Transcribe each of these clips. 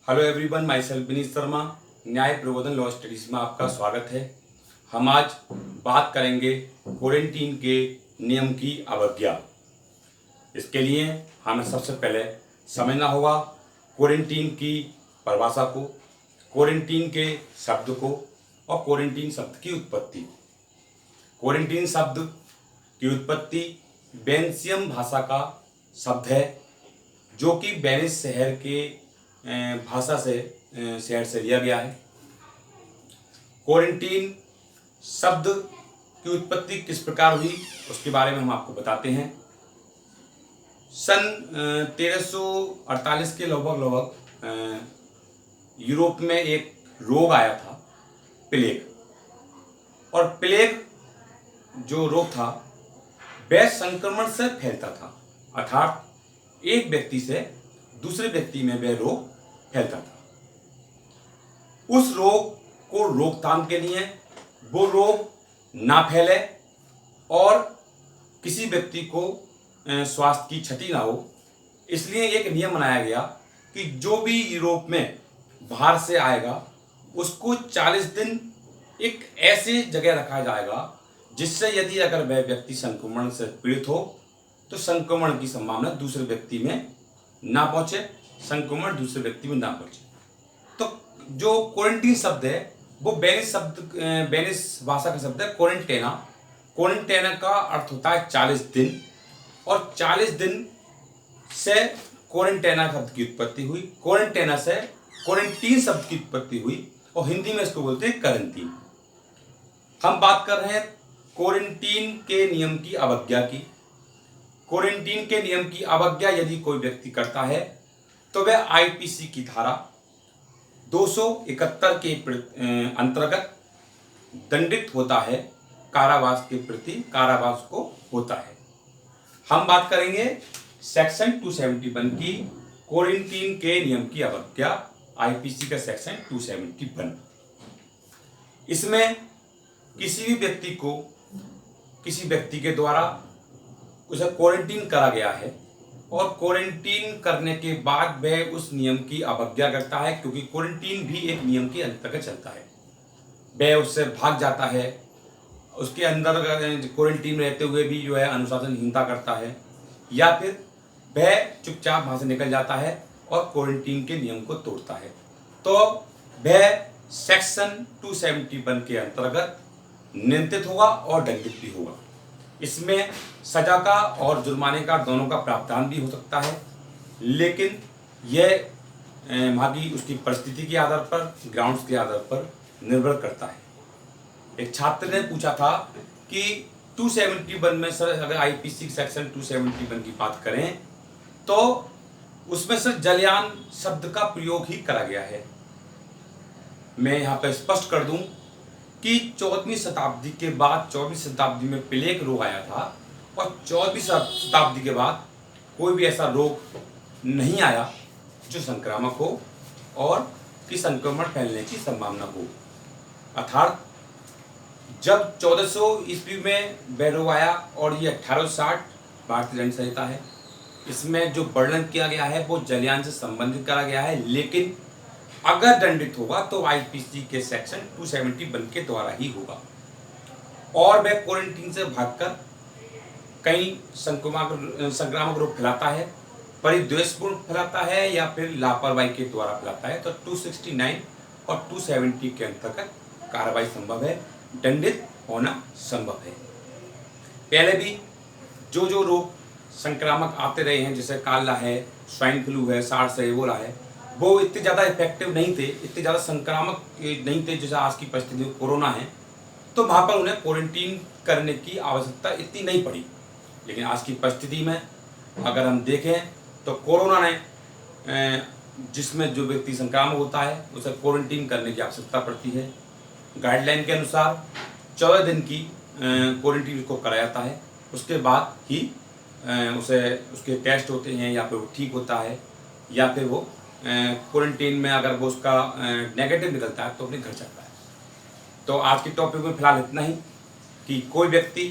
Hello everyone, my self Vineet Sharma. न्याय प्रबोधन law studies में आपका स्वागत है। हम आज बात करेंगे क्वारंटीन के नियम की अवज्ञा। इसके लिए हमें सबसे पहले समझना होगा क्वारंटीन की परिभाषा को, क्वारंटीन के शब्द को और क्वारंटीन शब्द की उत्पत्ति। क्वारंटीन शब्द की उत्पत्ति बेल्जियम भाषा का शब्द है, जो कि वेनिस शहर के भाषा से शहर से लिया गया है। क्वारंटीन शब्द की उत्पत्ति किस प्रकार हुई उसके बारे में हम आपको बताते हैं। सन 1348 के लगभग यूरोप में एक रोग आया था, प्लेग। और प्लेग जो रोग था वह संक्रमण से फैलता था, अर्थात एक व्यक्ति से दूसरे व्यक्ति में वह रोग फैलता था। उस रोग को रोकथाम के लिए वो रोग ना फैले और किसी व्यक्ति को स्वास्थ्य की क्षति ना हो, इसलिए एक नियम बनाया गया कि जो भी यूरोप में बाहर से आएगा उसको 40 दिन एक ऐसी जगह रखा जाएगा जिससे यदि अगर वह व्यक्ति संक्रमण से पीड़ित हो तो संक्रमण की संभावना दूसरे व्यक्ति में ना पहुंचे, संक्रमण दूसरे व्यक्ति में ना पहुंचे। तो जो क्वारंटीन शब्द है वो बेनिस भाषा का शब्द है क्वारंटेना। क्वारंटेना का अर्थ होता है 40 दिन, और 40 दिन से क्वारंटेना शब्द की उत्पत्ति हुई, क्वारंटेना से क्वारंटीन शब्द की उत्पत्ति हुई और हिंदी में इसको बोलते हैं करंटीन। हम बात कर रहे हैं क्वारंटीन के नियम की अवज्ञा की। क्वारंटीन के नियम की अवज्ञा यदि कोई व्यक्ति करता है तो वह आईपीसी की धारा 271 के अंतर्गत दंडित होता है, कारावास के प्रति कारावास को होता है। हम बात करेंगे सेक्शन 271 की, क्वारंटीन के नियम की अवज्ञा, आईपीसी का सेक्शन 271। इसमें किसी भी व्यक्ति को किसी व्यक्ति के द्वारा उसे क्वारंटीन करा गया है और क्वारंटीन करने के बाद वह उस नियम की अवज्ञा करता है, क्योंकि क्वारंटीन भी एक नियम के अंतर्गत चलता है। वह उससे भाग जाता है, उसके अंदर क्वारंटीन रहते हुए भी जो है अनुशासनहीनता करता है, या फिर वह चुपचाप वहाँ से निकल जाता है और क्वारंटीन के नियम को तोड़ता है, तो वह सेक्शन 271 के अंतर्गत नियंत्रित होगा और दंडित भी होगा। इसमें सजा का और जुर्माने का दोनों का प्रावधान भी हो सकता है, लेकिन यह वहाँ की उसकी परिस्थिति के आधार पर, ग्राउंड्स के आधार पर निर्भर करता है। एक छात्र ने पूछा था कि 271 में सर अगर आईपीसी सेक्शन 271 की बात करें तो उसमें सर जलयान शब्द का प्रयोग ही करा गया है। मैं यहाँ पर स्पष्ट कर दूं कि 14वीं शताब्दी के बाद 14वीं शताब्दी में प्लेग रोग आया था और 14वीं शताब्दी के बाद कोई भी ऐसा रोग नहीं आया जो संक्रामक हो और कि संक्रमण फैलने की संभावना हो। अर्थात जब 1400 ईस्वी में वह रोग आया और ये 1860 भारतीय दंड संहिता है, इसमें जो वर्णन किया गया है वो जलयान से संबंधित करा गया है, लेकिन अगर दंडित होगा तो आईपीसी के सेक्शन 271 के द्वारा ही होगा। और वह क्वारंटीन से भागकर कहीं संक्रामक रोग फैलाता है, परिद्वेषपूर्ण फैलाता है या फिर लापरवाही के द्वारा फैलाता है, तो 269 और 270 के अंतर्गत कार्रवाई संभव है, दंडित होना संभव है। पहले भी जो रोग संक्रामक आते रहे हैं, जैसे काला है, स्वाइन फ्लू है, सार्स है, एबोला है, वो इतने ज़्यादा इफेक्टिव नहीं थे, इतने ज़्यादा संक्रामक नहीं थे जैसे आज की परिस्थिति में कोरोना है, तो वहाँ पर उन्हें क्वारंटीन करने की आवश्यकता इतनी नहीं पड़ी। लेकिन आज की परिस्थिति में अगर हम देखें तो कोरोना ने जिसमें जो व्यक्ति संक्रामक होता है उसे क्वारंटीन करने की आवश्यकता पड़ती है। गाइडलाइन के अनुसार 14 दिन की क्वारंटीन को कराया जाता है, उसके बाद ही उसके टेस्ट होते हैं या फिर वो ठीक होता है, या फिर वो क्वारंटीन में अगर वो उसका नेगेटिव निकलता है तो अपने घर जाता है। तो आज के टॉपिक में फिलहाल इतना ही कि कोई व्यक्ति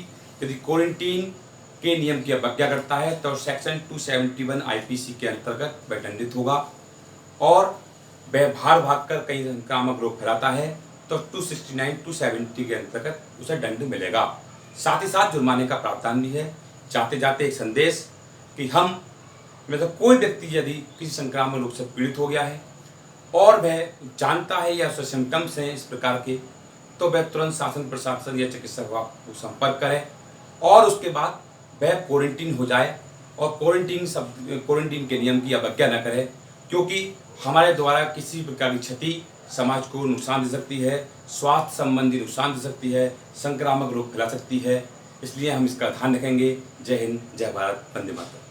यदि क्वारंटीन के नियम की अवज्ञा करता है तो सेक्शन 271 आईपीसी के अंतर्गत वह दंडित होगा। और वह भाग कर कहीं संक्रामक रोग फैलाता है तो 269 270 के अंतर्गत उसे दंड मिलेगा। साथ ही साथ जुर्माने का प्रावधान भी है। जाते जाते एक संदेश कि हम में से कोई व्यक्ति यदि किसी संक्रामक रोग से पीड़ित हो गया है और वह जानता है या उसके सिम्टम्स हैं इस प्रकार के, तो वह तुरंत शासन प्रशासन या चिकित्सक को संपर्क करे और उसके बाद वह क्वारंटीन हो जाए और क्वारंटीन के नियम की अवज्ञा न करे, क्योंकि हमारे द्वारा किसी प्रकार की क्षति समाज को नुकसान दे सकती है, स्वास्थ्य संबंधी नुकसान दे सकती है, संक्रामक रोग फैला सकती है। इसलिए हम इसका ध्यान रखेंगे। जय हिंद, जय भारत, वंदे मातरम।